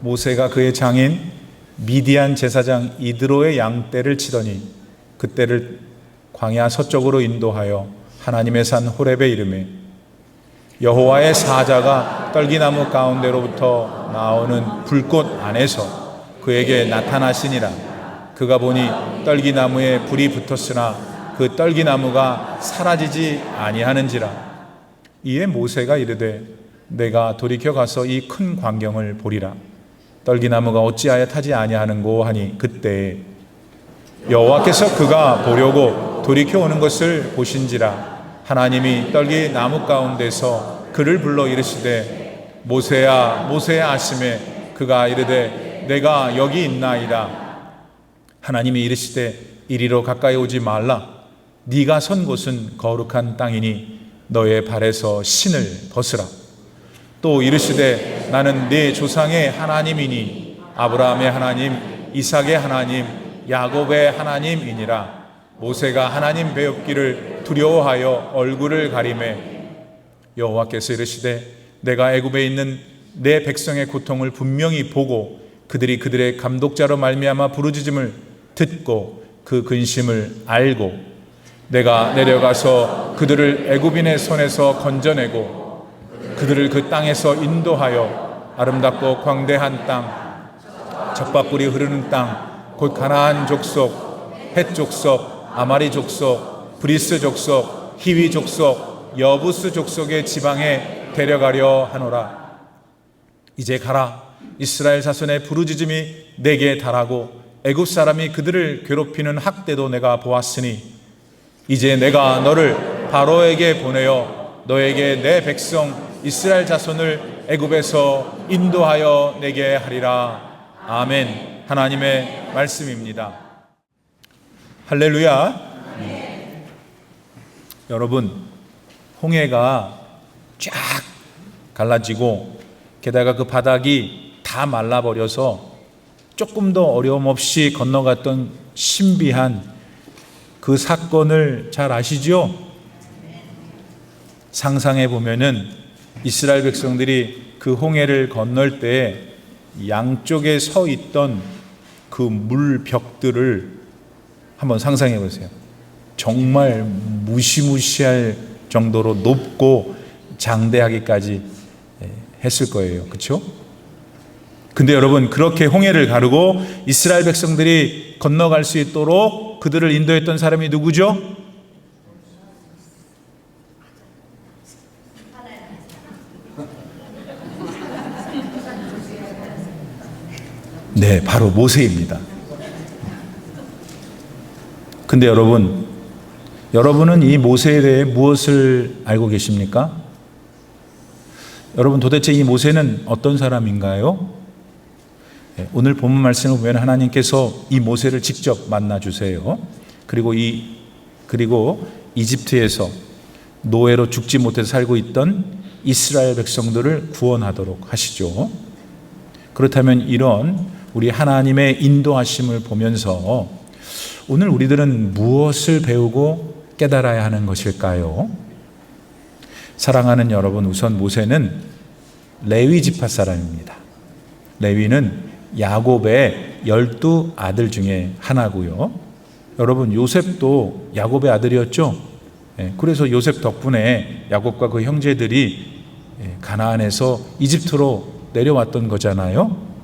모세가 그의 장인 미디안 제사장 이드로의 양떼를 치더니 그떼를 광야 서쪽으로 인도하여 하나님의 산 호렙에 이르매 여호와의 사자가 떨기나무 가운데로부터 나오는 불꽃 안에서 그에게 나타나시니라. 그가 보니 떨기나무에 불이 붙었으나 그 떨기나무가 사라지지 아니하는지라. 이에 모세가 이르되 내가 돌이켜 가서 이 큰 광경을 보리라. 떨기나무가 어찌하여 타지 아니하는고 하니 그때 여호와께서 그가 보려고 돌이켜 오는 것을 보신지라. 하나님이 떨기나무 가운데서 그를 불러 이르시되 모세야 모세야 하시매 그가 이르되 내가 여기 있나이다. 하나님이 이르시되 이리로 가까이 오지 말라. 네가 선 곳은 거룩한 땅이니 너의 발에서 신을 벗으라. 또 이르시되 나는 네 조상의 하나님이니 아브라함의 하나님 이삭의 하나님 야곱의 하나님이니라. 모세가 하나님 배웁기를 두려워하여 얼굴을 가리매 여호와께서 이르시되 내가 애굽에 있는 내 백성의 고통을 분명히 보고 그들이 그들의 감독자로 말미암아 부르짖음을 듣고 그 근심을 알고 내가 내려가서 그들을 애굽인의 손에서 건져내고 그들을 그 땅에서 인도하여 아름답고 광대한 땅 젖밥꿀이 흐르는 땅 곧 가나안 족속 헷 족속 아마리 족속 브리스 족속 히위 족속 여부스 족속의 지방에 데려가려 하노라. 이제 가라. 이스라엘 자손의 부르짖음이 내게 달하고 애굽 사람이 그들을 괴롭히는 학대도 내가 보았으니 이제 내가 너를 바로에게 보내어 너에게 내 백성 이스라엘 자손을 애굽에서 인도하여 내게 하리라. 아멘. 하나님의 말씀입니다. 할렐루야. 여러분, 홍해가 쫙 갈라지고 게다가 그 바닥이 다 말라버려서 조금 더 어려움 없이 건너갔던 신비한 그 사건을 잘 아시죠? 상상해 보면은 이스라엘 백성들이 그 홍해를 건널 때 양쪽에 서 있던 그 물벽들을 한번 상상해 보세요. 정말 무시무시할 정도로 높고 장대하기까지 했을 거예요. 그렇죠? 근데 여러분, 그렇게 홍해를 가르고 이스라엘 백성들이 건너갈 수 있도록 그들을 인도했던 사람이 누구죠? 네, 바로 모세입니다. 근데 여러분은 이 모세에 대해 무엇을 알고 계십니까? 여러분, 도대체 이 모세는 어떤 사람인가요? 오늘 본문 말씀을 보면 하나님께서 이 모세를 직접 만나 주세요. 그리고 이집트에서 노예로 죽지 못해서 살고 있던 이스라엘 백성들을 구원하도록 하시죠. 그렇다면 이런 우리 하나님의 인도하심을 보면서 오늘 우리들은 무엇을 배우고 깨달아야 하는 것일까요? 사랑하는 여러분, 우선 모세는 레위 지파 사람입니다. 레위는 야곱의 12아들 중에 하나고요. 여러분, 요셉도 야곱의 아들이었죠. 그래서 요셉 덕분에 야곱과 그 형제들이 가나안에서 이집트로 내려왔던 거잖아요.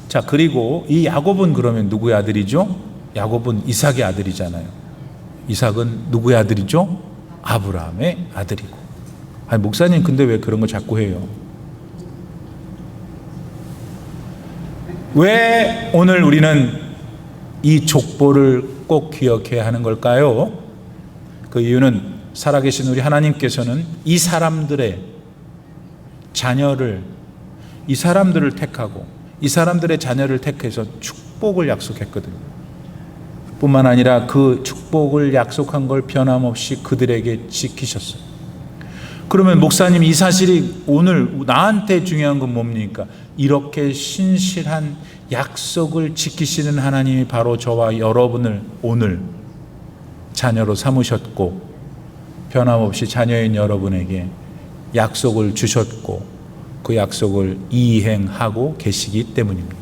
자, 그리고 이 야곱은 그러면 누구의 아들이죠? 야곱은 이삭의 아들이잖아요. 이삭은 누구의 아들이죠? 아브라함의 아들이고. 아니, 목사님 근데 왜 그런 거 자꾸 해요? 왜 오늘 우리는 이 족보를 꼭 기억해야 하는 걸까요? 그 이유는 살아계신 우리 하나님께서는 이 사람들의 자녀를, 이 사람들을 택하고 이 사람들의 자녀를 택해서 축복을 약속했거든요. 뿐만 아니라 그 축복을 약속한 걸 변함없이 그들에게 지키셨어요. 그러면 목사님, 이 사실이 오늘 나한테 중요한 건 뭡니까? 이렇게 신실한 약속을 지키시는 하나님이 바로 저와 여러분을 오늘 자녀로 삼으셨고 변함없이 자녀인 여러분에게 약속을 주셨고 그 약속을 이행하고 계시기 때문입니다.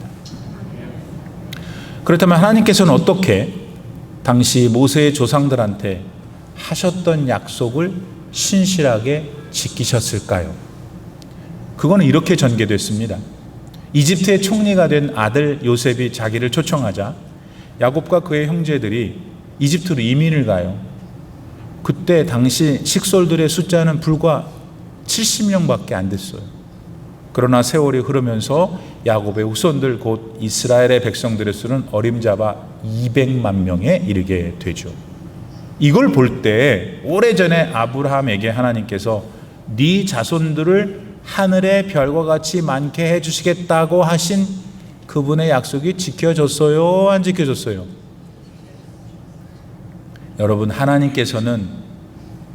그렇다면 하나님께서는 어떻게 당시 모세의 조상들한테 하셨던 약속을 신실하게 지키셨을까요? 그거는 이렇게 전개됐습니다. 이집트의 총리가 된 아들 요셉이 자기를 초청하자 야곱과 그의 형제들이 이집트로 이민을 가요. 그때 당시 식솔들의 숫자는 불과 70명밖에 안 됐어요. 그러나 세월이 흐르면서 야곱의 후손들 곧 이스라엘의 백성들의 수는 어림잡아 200만 명에 이르게 되죠. 이걸 볼 때 오래전에 아브라함에게 하나님께서 네 자손들을 하늘의 별과 같이 많게 해주시겠다고 하신 그분의 약속이 지켜졌어요? 안 지켜졌어요? 여러분, 하나님께서는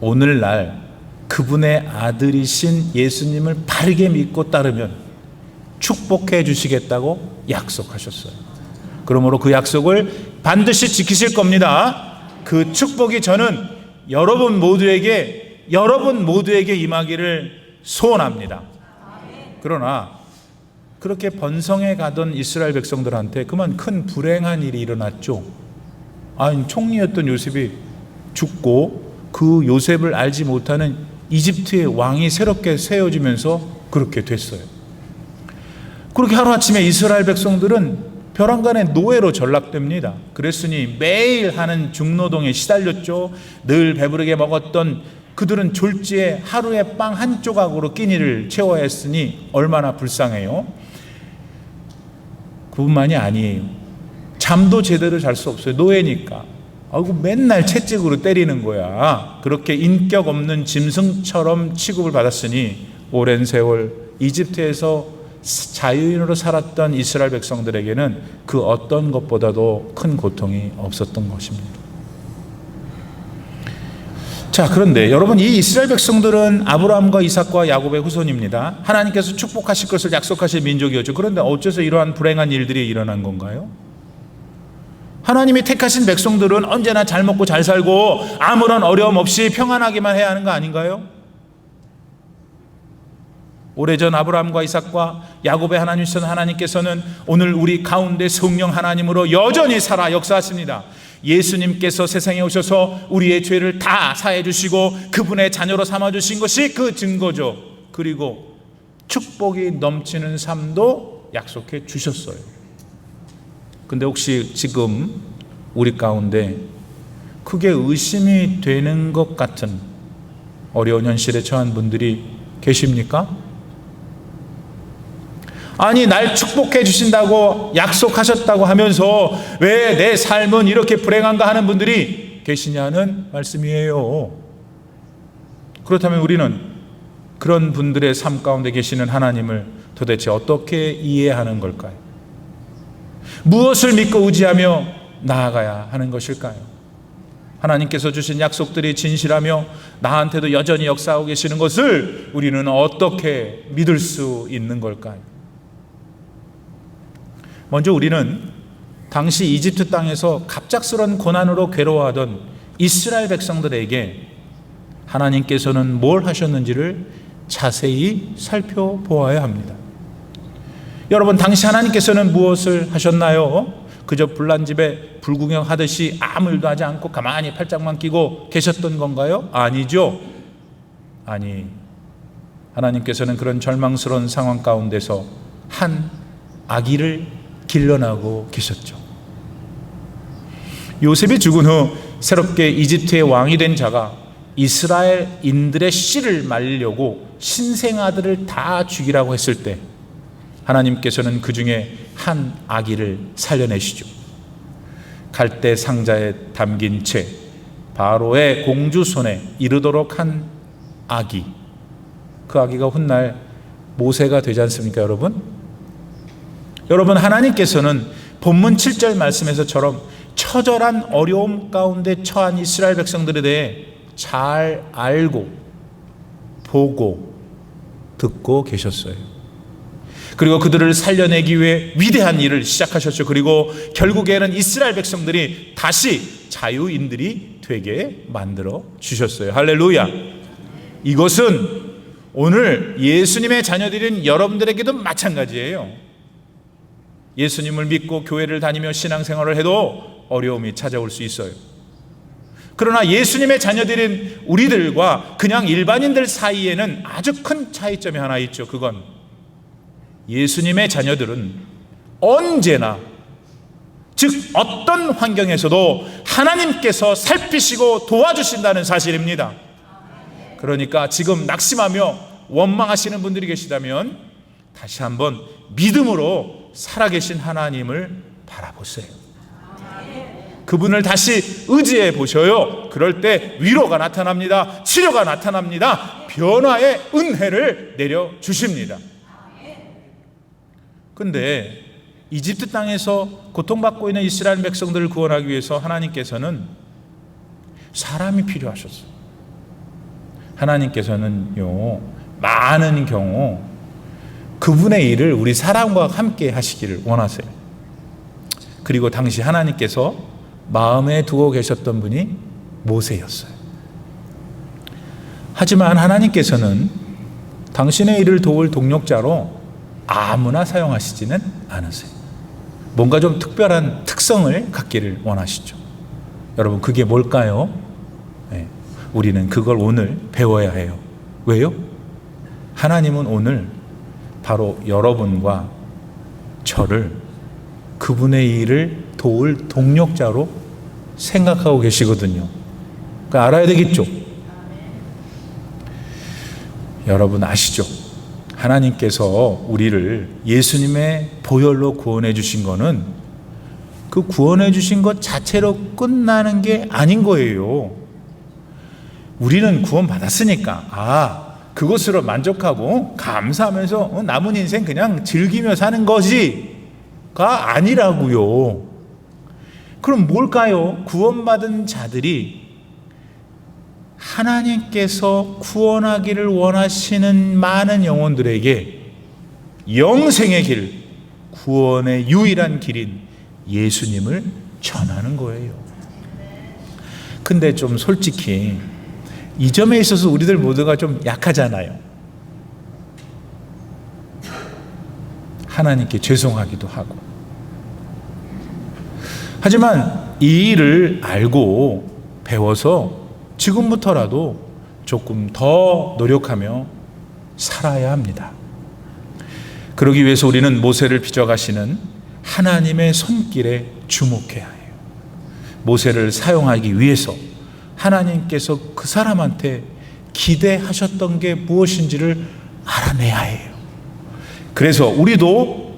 오늘날 그분의 아들이신 예수님을 바르게 믿고 따르면 축복해 주시겠다고 약속하셨어요. 그러므로 그 약속을 반드시 지키실 겁니다. 그 축복이 저는 여러분 모두에게 임하기를 소원합니다. 그러나 그렇게 번성해 가던 이스라엘 백성들한테 그만 큰 불행한 일이 일어났죠. 총리였던 요셉이 죽고 그 요셉을 알지 못하는 이집트의 왕이 새롭게 세워지면서 그렇게 됐어요. 그렇게 하루아침에 이스라엘 백성들은 벼랑간의 노예로 전락됩니다. 그랬으니 매일 하는 중노동에 시달렸죠. 늘 배부르게 먹었던 그들은 졸지에 하루에 빵 한 조각으로 끼니를 채워야 했으니 얼마나 불쌍해요. 그뿐만이 아니에요. 잠도 제대로 잘 수 없어요. 노예니까. 맨날 채찍으로 때리는 거야. 그렇게 인격 없는 짐승처럼 취급을 받았으니 오랜 세월 이집트에서 자유인으로 살았던 이스라엘 백성들에게는 그 어떤 것보다도 큰 고통이 없었던 것입니다. 자, 그런데 여러분, 이 이스라엘 백성들은 아브라함과 이삭과 야곱의 후손입니다. 하나님께서 축복하실 것을 약속하실 민족이었죠. 그런데 어째서 이러한 불행한 일들이 일어난 건가요? 하나님이 택하신 백성들은 언제나 잘 먹고 잘 살고 아무런 어려움 없이 평안하기만 해야 하는 거 아닌가요? 오래전 아브라함과 이삭과 야곱의 하나님이신 하나님께서는 오늘 우리 가운데 성령 하나님으로 여전히 살아 역사하십니다. 예수님께서 세상에 오셔서 우리의 죄를 다 사해 주시고 그분의 자녀로 삼아 주신 것이 그 증거죠. 그리고 축복이 넘치는 삶도 약속해 주셨어요. 근데 혹시 지금 우리 가운데 크게 의심이 되는 것 같은 어려운 현실에 처한 분들이 계십니까? 아니, 날 축복해 주신다고 약속하셨다고 하면서 왜 내 삶은 이렇게 불행한가 하는 분들이 계시냐는 말씀이에요. 그렇다면 우리는 그런 분들의 삶 가운데 계시는 하나님을 도대체 어떻게 이해하는 걸까요? 무엇을 믿고 의지하며 나아가야 하는 것일까요? 하나님께서 주신 약속들이 진실하며 나한테도 여전히 역사하고 계시는 것을 우리는 어떻게 믿을 수 있는 걸까요? 먼저 우리는 당시 이집트 땅에서 갑작스러운 고난으로 괴로워하던 이스라엘 백성들에게 하나님께서는 뭘 하셨는지를 자세히 살펴보아야 합니다. 여러분, 당시 하나님께서는 무엇을 하셨나요? 그저 불난 집에 불구경하듯이 아무 일도 하지 않고 가만히 팔짱만 끼고 계셨던 건가요? 아니죠. 하나님께서는 그런 절망스러운 상황 가운데서 한 아기를 길러나고 계셨죠. 요셉이 죽은 후 새롭게 이집트의 왕이 된 자가 이스라엘인들의 씨를 말리려고 신생아들을 다 죽이라고 했을 때 하나님께서는 그 중에 한 아기를 살려내시죠. 갈대 상자에 담긴 채 바로의 공주 손에 이르도록 한 아기, 그 아기가 훗날 모세가 되지 않습니까, 여러분? 여러분, 하나님께서는 본문 7절 말씀에서처럼 처절한 어려움 가운데 처한 이스라엘 백성들에 대해 잘 알고 보고 듣고 계셨어요. 그리고 그들을 살려내기 위해 위대한 일을 시작하셨죠. 그리고 결국에는 이스라엘 백성들이 다시 자유인들이 되게 만들어 주셨어요. 할렐루야. 이것은 오늘 예수님의 자녀들인 여러분들에게도 마찬가지예요. 예수님을 믿고 교회를 다니며 신앙생활을 해도 어려움이 찾아올 수 있어요. 그러나 예수님의 자녀들인 우리들과 그냥 일반인들 사이에는 아주 큰 차이점이 하나 있죠. 그건 예수님의 자녀들은 언제나, 즉 어떤 환경에서도 하나님께서 살피시고 도와주신다는 사실입니다. 그러니까 지금 낙심하며 원망하시는 분들이 계시다면 다시 한번 믿음으로 살아계신 하나님을 바라보세요. 그분을 다시 의지해 보셔요. 그럴 때 위로가 나타납니다. 치료가 나타납니다. 변화의 은혜를 내려주십니다. 근데 이집트 땅에서 고통받고 있는 이스라엘 백성들을 구원하기 위해서 하나님께서는 사람이 필요하셨어요. 하나님께서는요, 많은 경우 그분의 일을 우리 사람과 함께 하시기를 원하세요. 그리고 당시 하나님께서 마음에 두고 계셨던 분이 모세였어요. 하지만 하나님께서는 당신의 일을 도울 동력자로 아무나 사용하시지는 않으세요. 뭔가 좀 특별한 특성을 갖기를 원하시죠. 여러분, 그게 뭘까요? 네, 우리는 그걸 오늘 배워야 해요. 왜요? 하나님은 오늘 바로 여러분과 저를 그분의 일을 도울 동력자로 생각하고 계시거든요. 그러니까 알아야 되겠죠. 여러분 아시죠? 하나님께서 우리를 예수님의 보혈로 구원해 주신 거는 그 구원해 주신 것 자체로 끝나는 게 아닌 거예요. 우리는 구원 받았으니까 그것으로 만족하고 감사하면서 남은 인생 그냥 즐기며 사는 것이가 아니라고요. 그럼 뭘까요? 구원받은 자들이 하나님께서 구원하기를 원하시는 많은 영혼들에게 영생의 길, 구원의 유일한 길인 예수님을 전하는 거예요. 근데 좀 솔직히 이 점에 있어서 우리들 모두가 좀 약하잖아요. 하나님께 죄송하기도 하고. 하지만 이 일을 알고 배워서 지금부터라도 조금 더 노력하며 살아야 합니다. 그러기 위해서 우리는 모세를 빚어가시는 하나님의 손길에 주목해야 해요. 모세를 사용하기 위해서 하나님께서 그 사람한테 기대하셨던 게 무엇인지를 알아내야 해요. 그래서 우리도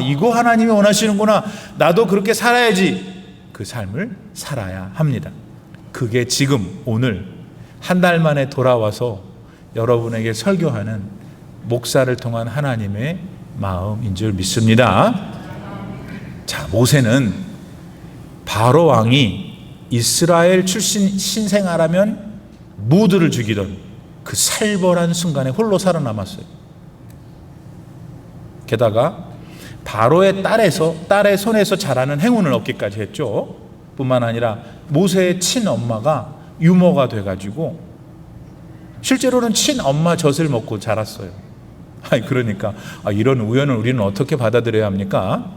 이거 하나님이 원하시는구나, 나도 그렇게 살아야지, 그 삶을 살아야 합니다. 그게 지금 오늘 한 달 만에 돌아와서 여러분에게 설교하는 목사를 통한 하나님의 마음인 줄 믿습니다. 자, 모세는 바로 왕이 이스라엘 출신 신생아라면 모두를 죽이던 그 살벌한 순간에 홀로 살아남았어요. 게다가 바로의 딸의 손에서 자라는 행운을 얻기까지 했죠. 뿐만 아니라 모세의 친엄마가 유모가 돼가지고 실제로는 친엄마 젖을 먹고 자랐어요. 그러니까 이런 우연을 우리는 어떻게 받아들여야 합니까?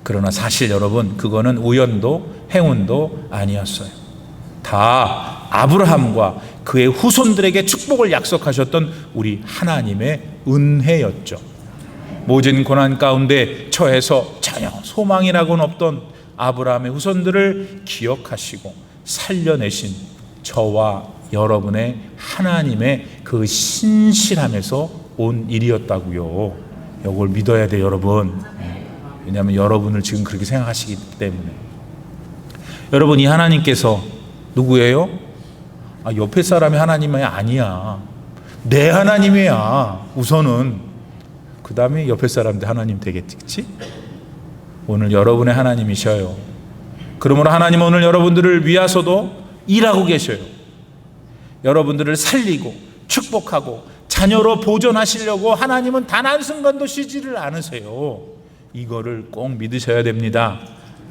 그러나 사실 여러분, 그거는 우연도 행운도 아니었어요. 다 아브라함과 그의 후손들에게 축복을 약속하셨던 우리 하나님의 은혜였죠. 모진 고난 가운데 처해서 전혀 소망이라고는 없던 아브라함의 후손들을 기억하시고 살려내신 저와 여러분의 하나님의 그 신실함에서 온 일이었다고요. 이걸 믿어야 돼요, 여러분. 왜냐하면 여러분을 지금 그렇게 생각하시기 때문에. 여러분, 이 하나님께서 누구예요? 옆에 사람이 하나님이 아니야. 내 하나님이야. 우선은. 그 다음에 옆에 사람들 하나님 되겠지? 오늘 여러분의 하나님이셔요. 그러므로 하나님은 오늘 여러분들을 위하서도 일하고 계셔요. 여러분들을 살리고 축복하고 자녀로 보존하시려고 하나님은 단 한순간도 쉬지를 않으세요. 이거를 꼭 믿으셔야 됩니다.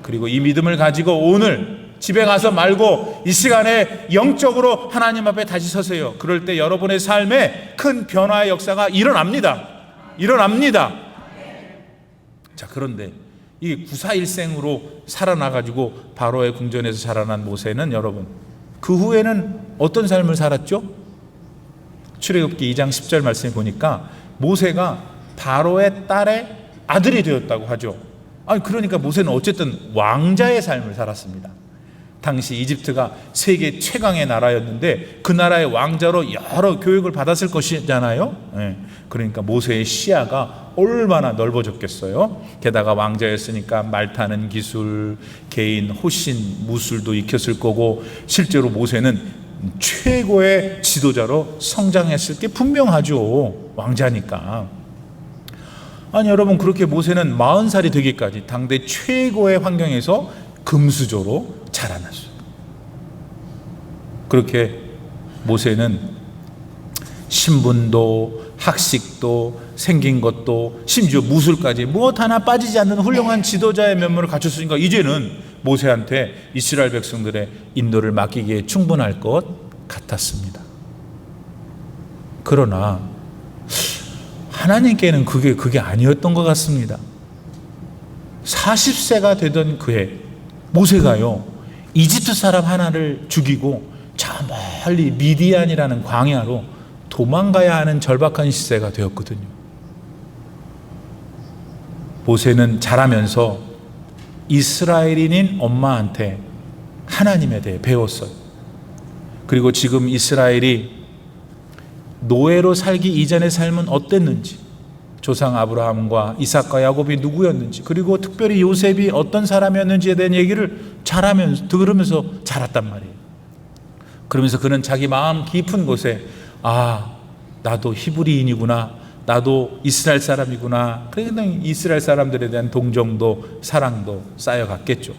그리고 이 믿음을 가지고 오늘 집에 가서 말고 이 시간에 영적으로 하나님 앞에 다시 서세요. 그럴 때 여러분의 삶에 큰 변화의 역사가 일어납니다. 자, 그런데 이 구사일생으로 살아나가지고 바로의 궁전에서 자라난 모세는 여러분, 그 후에는 어떤 삶을 살았죠? 출애굽기 2장 10절 말씀에 보니까 모세가 바로의 딸의 아들이 되었다고 하죠. 그러니까 모세는 어쨌든 왕자의 삶을 살았습니다. 당시 이집트가 세계 최강의 나라였는데 그 나라의 왕자로 여러 교육을 받았을 것이잖아요. 그러니까 모세의 시야가 얼마나 넓어졌겠어요. 게다가 왕자였으니까 말 타는 기술, 개인 호신, 무술도 익혔을 거고, 실제로 모세는 최고의 지도자로 성장했을 게 분명하죠. 왕자니까. 여러분, 그렇게 모세는 40살이 되기까지 당대 최고의 환경에서 금수저로 자라났어요. 그렇게 모세는 신분도 학식도 생긴 것도 심지어 무술까지 무엇 하나 빠지지 않는 훌륭한 지도자의 면모를 갖췄으니까 이제는 모세한테 이스라엘 백성들의 인도를 맡기기에 충분할 것 같았습니다. 그러나 하나님께는 그게 아니었던 것 같습니다. 40세가 되던 그해 모세가요, 이집트 사람 하나를 죽이고 저 멀리 미디안이라는 광야로 도망가야 하는 절박한 시세가 되었거든요. 모세는 자라면서 이스라엘인인 엄마한테 하나님에 대해 배웠어요. 그리고 지금 이스라엘이 노예로 살기 이전의 삶은 어땠는지, 조상 아브라함과 이삭과 야곱이 누구였는지, 그리고 특별히 요셉이 어떤 사람이었는지에 대한 얘기를 들으면서 자랐단 말이에요. 그러면서 그는 자기 마음 깊은 곳에 나도 히브리인이구나, 나도 이스라엘 사람이구나, 그러니까 이스라엘 사람들에 대한 동정도 사랑도 쌓여갔겠죠.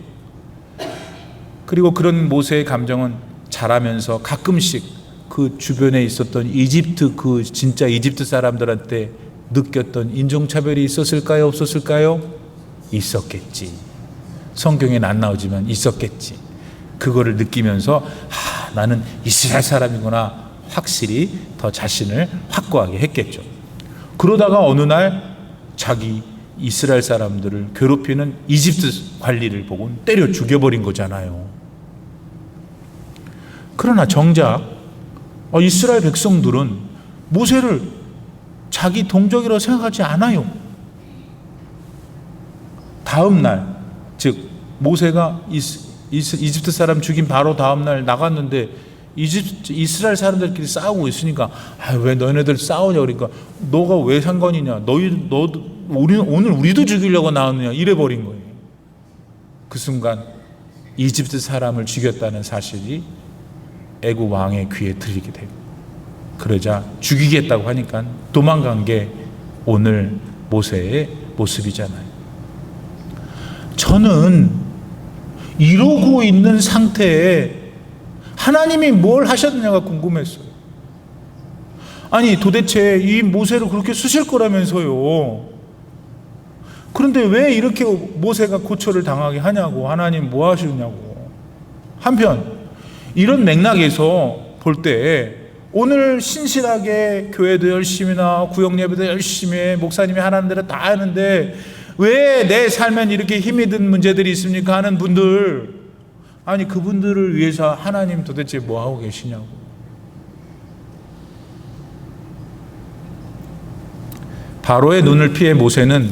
그리고 그런 모세의 감정은 자라면서 가끔씩 그 주변에 있었던 진짜 이집트 사람들한테 느꼈던 인종차별이 있었을까요? 없었을까요? 있었겠지. 성경에는 안 나오지만 있었겠지. 그거를 느끼면서 나는 이스라엘 사람이구나, 확실히 더 자신을 확고하게 했겠죠. 그러다가 어느 날 자기 이스라엘 사람들을 괴롭히는 이집트 관리를 보고 때려 죽여버린 거잖아요. 그러나 정작 이스라엘 백성들은 모세를 자기 동족이라고 생각하지 않아요. 다음 날, 즉 모세가 이집트 사람 죽인 바로 다음 날 나갔는데 이스라엘 사람들끼리 싸우고 있으니까 왜 너네들 싸우냐, 그러니까 너가 왜 상관이냐, 오늘 우리도 죽이려고 나왔느냐, 이래버린 거예요. 그 순간 이집트 사람을 죽였다는 사실이 애굽 왕의 귀에 들리게 되고, 그러자 죽이겠다고 하니까 도망간 게 오늘 모세의 모습이잖아요. 저는 이러고 있는 상태에 하나님이 뭘 하셨느냐가 궁금했어요. 도대체 이 모세를 그렇게 쓰실 거라면서요. 그런데 왜 이렇게 모세가 고초를 당하게 하냐고, 하나님 뭐 하시냐고. 한편 이런 맥락에서 볼 때 오늘 신실하게 교회도 열심히나 구역예배도 열심히 해, 목사님이 하라는 대로 다 하는데 왜 내 삶엔 이렇게 힘이 든 문제들이 있습니까 하는 분들, 그분들을 위해서 하나님 도대체 뭐 하고 계시냐고. 바로의 눈을 피해 모세는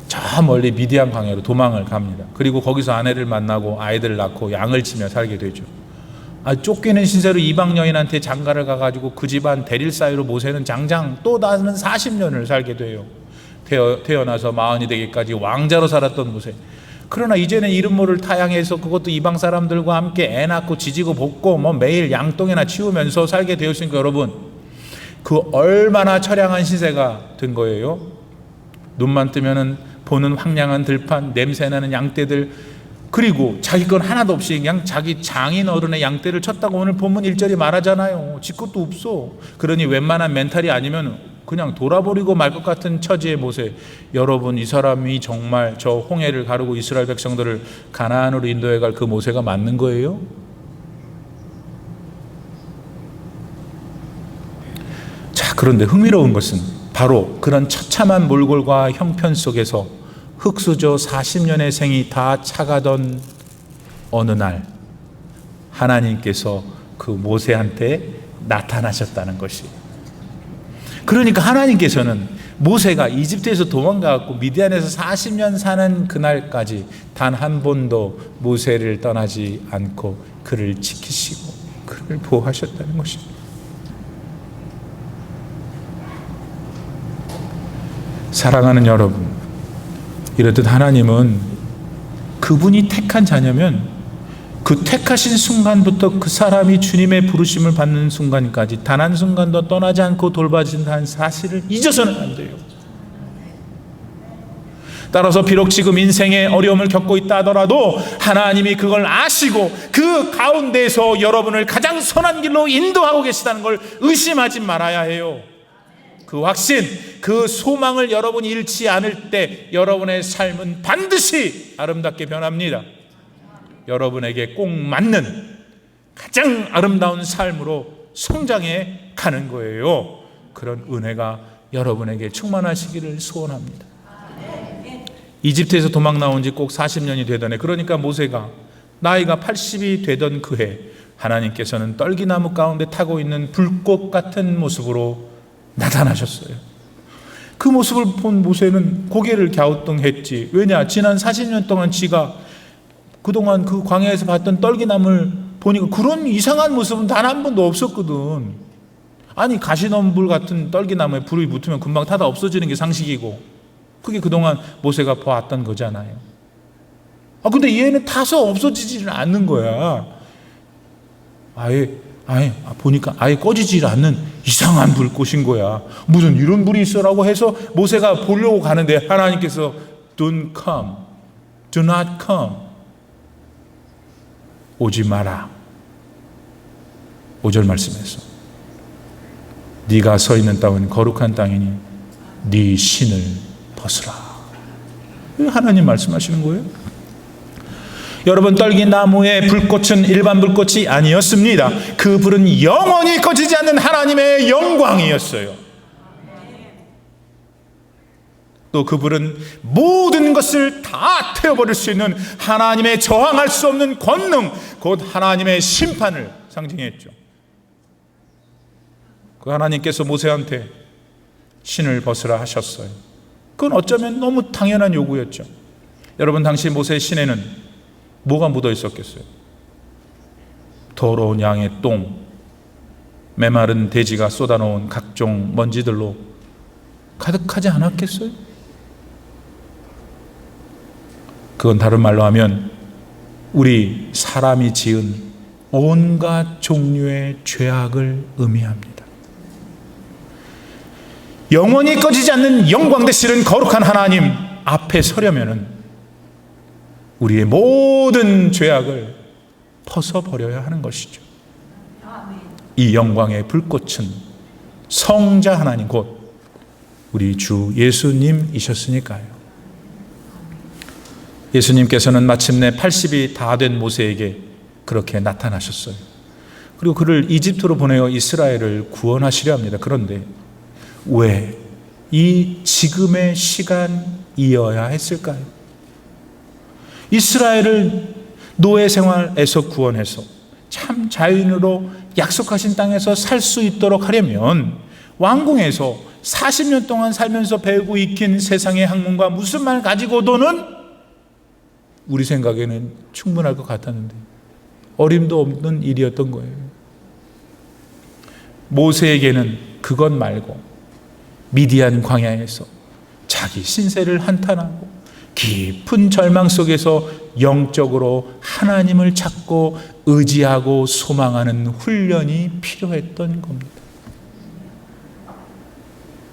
저 멀리 미디안 광야로 도망을 갑니다. 그리고 거기서 아내를 만나고 아이들을 낳고 양을 치며 살게 되죠. 쫓기는 신세로 이방 여인한테 장가를 가가지고 그 집안 대릴 사이로 모세는 장장 또 다른 40년을 살게 돼요. 태어나서 40이 되기까지 왕자로 살았던 모세. 그러나 이제는 이름 모를 타향에서, 그것도 이방 사람들과 함께 애 낳고 지지고 볶고 매일 양똥이나 치우면서 살게 되었으니까 여러분, 그 얼마나 처량한 신세가 된 거예요. 눈만 뜨면은 보는 황량한 들판, 냄새나는 양떼들, 그리고 자기 건 하나도 없이 그냥 자기 장인 어른의 양떼를 쳤다고 오늘 본문 1절이 말하잖아요. 지 것도 없어. 그러니 웬만한 멘탈이 아니면 그냥 돌아버리고 말 것 같은 처지의 모세. 여러분, 이 사람이 정말 저 홍해를 가르고 이스라엘 백성들을 가나안으로 인도해 갈 그 모세가 맞는 거예요? 자, 그런데 흥미로운 것은 바로 그런 처참한 몰골과 형편 속에서 흙수저 40년의 생이 다 차가던 어느 날 하나님께서 그 모세한테 나타나셨다는 것이. 그러니까 하나님께서는 모세가 이집트에서 도망가고 미디안에서 40년 사는 그날까지 단 한 번도 모세를 떠나지 않고 그를 지키시고 그를 보호하셨다는 것입니다. 사랑하는 여러분, 이렇듯 하나님은 그분이 택한 자녀면 그 택하신 순간부터 그 사람이 주님의 부르심을 받는 순간까지 단 한순간도 떠나지 않고 돌봐준다는 사실을 잊어서는 안 돼요. 따라서 비록 지금 인생의 어려움을 겪고 있다 하더라도 하나님이 그걸 아시고 그 가운데서 여러분을 가장 선한 길로 인도하고 계시다는 걸 의심하지 말아야 해요. 그 확신, 그 소망을 여러분이 잃지 않을 때 여러분의 삶은 반드시 아름답게 변합니다. 여러분에게 꼭 맞는 가장 아름다운 삶으로 성장해 가는 거예요. 그런 은혜가 여러분에게 충만하시기를 소원합니다. 이집트에서 도망 나온 지 꼭 40년이 되던 해, 그러니까 모세가 나이가 80이 되던 그 해, 하나님께서는 떨기나무 가운데 타고 있는 불꽃 같은 모습으로 나타나셨어요. 그 모습을 본 모세는 고개를 갸우뚱했지. 왜냐? 지난 40년 동안 지가 그동안 그 광야에서 봤던 떨기나무를 보니까 그런 이상한 모습은 단 한 번도 없었거든. 아니, 가시덤불 같은 떨기나무에 불이 붙으면 금방 타다 없어지는 게 상식이고, 그게 그동안 모세가 봐왔던 거잖아요. 근데 얘는 타서 없어지지는 않는 거야. 보니까 아예 꺼지질 않는 이상한 불꽃인 거야. 무슨 이런 불이 있어라고 해서 모세가 보려고 가는데 하나님께서 Don't come, do not come, 오지 마라. 5절 말씀에서 네가 서 있는 땅은 거룩한 땅이니 네 신을 벗으라. 하나님 말씀하시는 거예요. 여러분, 떨기나무의 불꽃은 일반 불꽃이 아니었습니다. 그 불은 영원히 꺼지지 않는 하나님의 영광이었어요. 또 그 불은 모든 것을 다 태워버릴 수 있는 하나님의 저항할 수 없는 권능, 곧 하나님의 심판을 상징했죠. 그 하나님께서 모세한테 신을 벗으라 하셨어요. 그건 어쩌면 너무 당연한 요구였죠. 여러분, 당시 모세의 신에는 뭐가 묻어 있었겠어요? 더러운 양의 똥, 메마른 돼지가 쏟아놓은 각종 먼지들로 가득하지 않았겠어요? 그건 다른 말로 하면 우리 사람이 지은 온갖 종류의 죄악을 의미합니다. 영원히 꺼지지 않는 영광 되시는 거룩한 하나님 앞에 서려면은 우리의 모든 죄악을 벗어버려야 하는 것이죠. 이 영광의 불꽃은 성자 하나님, 곧 우리 주 예수님이셨으니까요. 예수님께서는 마침내 80이 다 된 모세에게 그렇게 나타나셨어요. 그리고 그를 이집트로 보내어 이스라엘을 구원하시려 합니다. 그런데 왜 이 지금의 시간이어야 했을까요? 이스라엘을 노예 생활에서 구원해서 참 자유인으로 약속하신 땅에서 살 수 있도록 하려면 왕궁에서 40년 동안 살면서 배우고 익힌 세상의 학문과 무슨 말 가지고도는 우리 생각에는 충분할 것 같았는데 어림도 없는 일이었던 거예요. 모세에게는 그것 말고 미디안 광야에서 자기 신세를 한탄하고 깊은 절망 속에서 영적으로 하나님을 찾고 의지하고 소망하는 훈련이 필요했던 겁니다.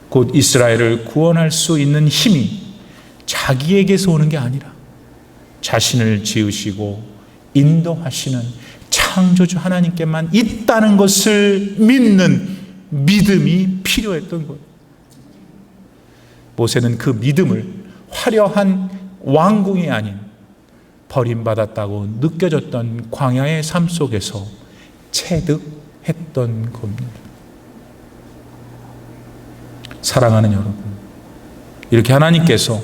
곧 이스라엘을 구원할 수 있는 힘이 자기에게서 오는 게 아니라 자신을 지으시고 인도하시는 창조주 하나님께만 있다는 것을 믿는 믿음이 필요했던 거예요. 모세는 그 믿음을 화려한 왕궁이 아닌 버림받았다고 느껴졌던 광야의 삶 속에서 체득했던 겁니다. 사랑하는 여러분, 이렇게 하나님께서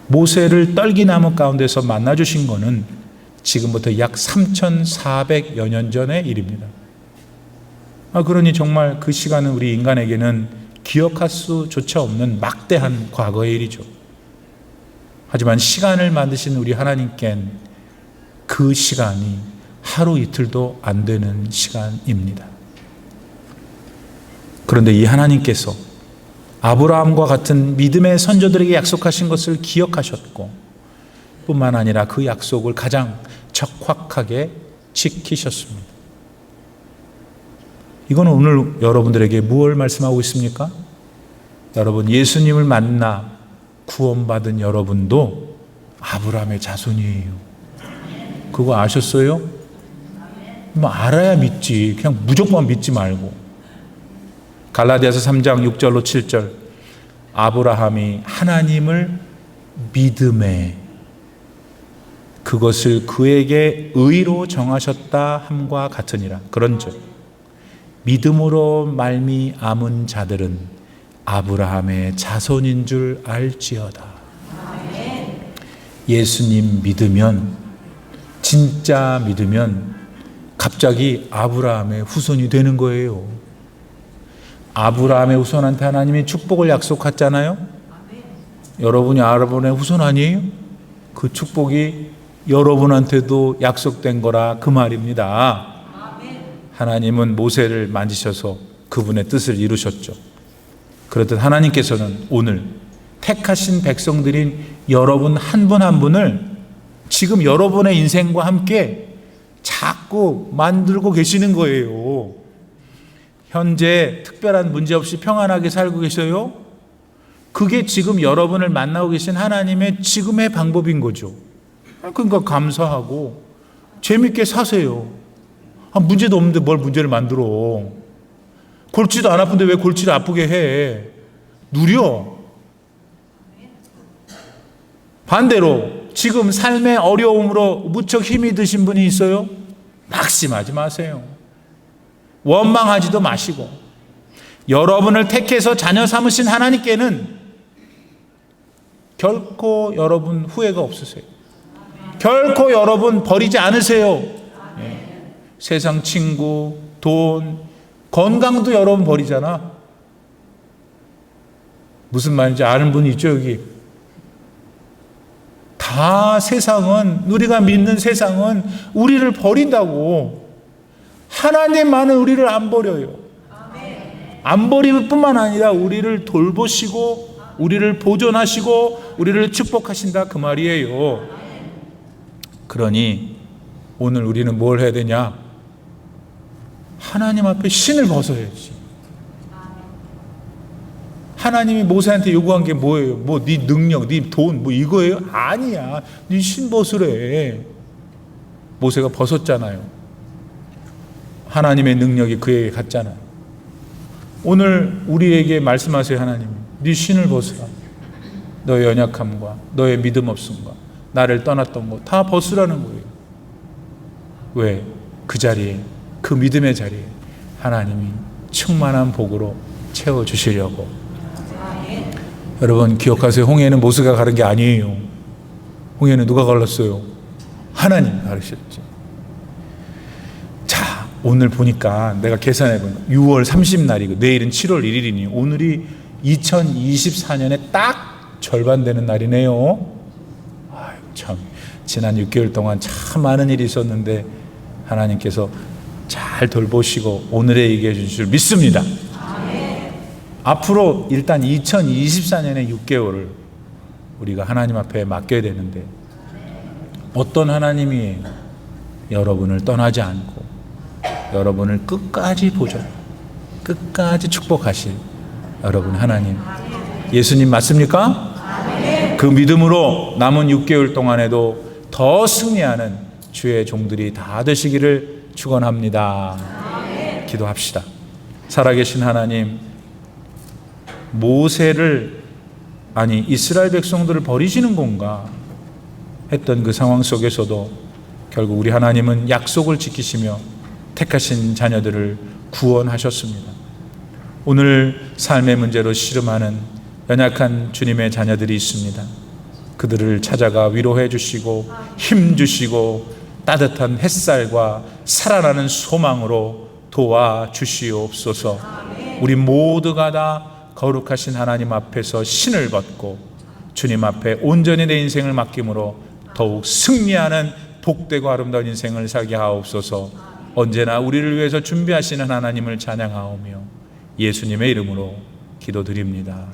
모세를 떨기나무 가운데서 만나주신 것은 지금부터 약 3,400여 년 전의 일입니다. 그러니 정말 그 시간은 우리 인간에게는 기억할 수조차 없는 막대한 과거의 일이죠. 하지만 시간을 만드신 우리 하나님께는 그 시간이 하루 이틀도 안 되는 시간입니다. 그런데 이 하나님께서 아브라함과 같은 믿음의 선조들에게 약속하신 것을 기억하셨고 뿐만 아니라 그 약속을 가장 적확하게 지키셨습니다. 이건 오늘 여러분들에게 무엇을 말씀하고 있습니까? 여러분, 예수님을 만나 구원받은 여러분도 아브라함의 자손이에요. 그거 아셨어요? 뭐 알아야 믿지. 그냥 무조건 믿지 말고. 갈라디아서 3장 6절로 7절, 아브라함이 하나님을 믿음에 그것을 그에게 의로 정하셨다 함과 같으니라. 그런즉 믿음으로 말미암은 자들은 아브라함의 자손인 줄 알지어다. 예수님 믿으면, 진짜 믿으면 갑자기 아브라함의 후손이 되는 거예요. 아브라함의 후손한테 하나님이 축복을 약속했잖아요. 여러분이 아브라함의 후손 아니에요? 그 축복이 여러분한테도 약속된 거라 그 말입니다. 하나님은 모세를 만지셔서 그분의 뜻을 이루셨죠. 그렇듯 하나님께서는 오늘 택하신 백성들인 여러분 한 분 한 분을 지금 여러분의 인생과 함께 자꾸 만들고 계시는 거예요. 현재 특별한 문제 없이 평안하게 살고 계셔요? 그게 지금 여러분을 만나고 계신 하나님의 지금의 방법인 거죠. 그러니까 감사하고 재밌게 사세요. 문제도 없는데 뭘 문제를 만들어. 골치도 안 아픈데 왜 골치를 아프게 해. 누려. 반대로 지금 삶의 어려움으로 무척 힘이 드신 분이 있어요? 낙심하지 마세요. 원망하지도 마시고 여러분을 택해서 자녀 삼으신 하나님께는 결코 여러분 후회가 없으세요. 결코 여러분 버리지 않으세요. 세상 친구, 돈, 건강도 여러분 버리잖아. 무슨 말인지 아는 분이 있죠, 여기. 다 세상은, 우리가 믿는 세상은 우리를 버린다고. 하나님만은 우리를 안 버려요. 안 버리는 뿐만 아니라 우리를 돌보시고 우리를 보존하시고 우리를 축복하신다 그 말이에요. 그러니 오늘 우리는 뭘 해야 되냐? 하나님 앞에 신을 벗어야지. 하나님이 모세한테 요구한 게 뭐예요? 뭐 네 능력, 네 돈, 뭐 이거예요? 아니야. 네 신 벗으래. 모세가 벗었잖아요. 하나님의 능력이 그에게 갔잖아요. 오늘 우리에게 말씀하세요. 하나님, 네 신을 벗으라. 너의 연약함과 너의 믿음 없음과 나를 떠났던 거 다 벗으라는 거예요. 왜? 그 자리에, 그 믿음의 자리에 하나님이 충만한 복으로 채워주시려고. 여러분 기억하세요. 홍해는 모세가 가른 게 아니에요. 홍해는 누가 갈랐어요? 하나님 가르셨지. 자, 오늘 보니까 내가 계산해보니까 6월 30날이고 내일은 7월 1일이니 오늘이 2024년에 딱 절반 되는 날이네요. 아유, 참 지난 6개월 동안 참 많은 일이 있었는데 하나님께서 잘 돌보시고 오늘에 얘기해 주실 줄 믿습니다. 앞으로 일단 2024년의 6개월을 우리가 하나님 앞에 맡겨야 되는데 어떤 하나님이에요? 여러분을 떠나지 않고 여러분을 끝까지 보존, 끝까지 축복하실 여러분 하나님. 예수님 맞습니까? 그 믿음으로 남은 6개월 동안에도 더 승리하는 주의 종들이 다 되시기를 축원합니다. 기도합시다. 살아계신 하나님, 모세를 아니 이스라엘 백성들을 버리시는 건가 했던 그 상황 속에서도 결국 우리 하나님은 약속을 지키시며 택하신 자녀들을 구원하셨습니다. 오늘 삶의 문제로 씨름하는 연약한 주님의 자녀들이 있습니다. 그들을 찾아가 위로해 주시고 힘 주시고 따뜻한 햇살과 살아나는 소망으로 도와주시옵소서. 우리 모두가 다 거룩하신 하나님 앞에서 신을 벗고 주님 앞에 온전히 내 인생을 맡김으로 더욱 승리하는 복되고 아름다운 인생을 살게 하옵소서. 언제나 우리를 위해서 준비하시는 하나님을 찬양하오며 예수님의 이름으로 기도드립니다.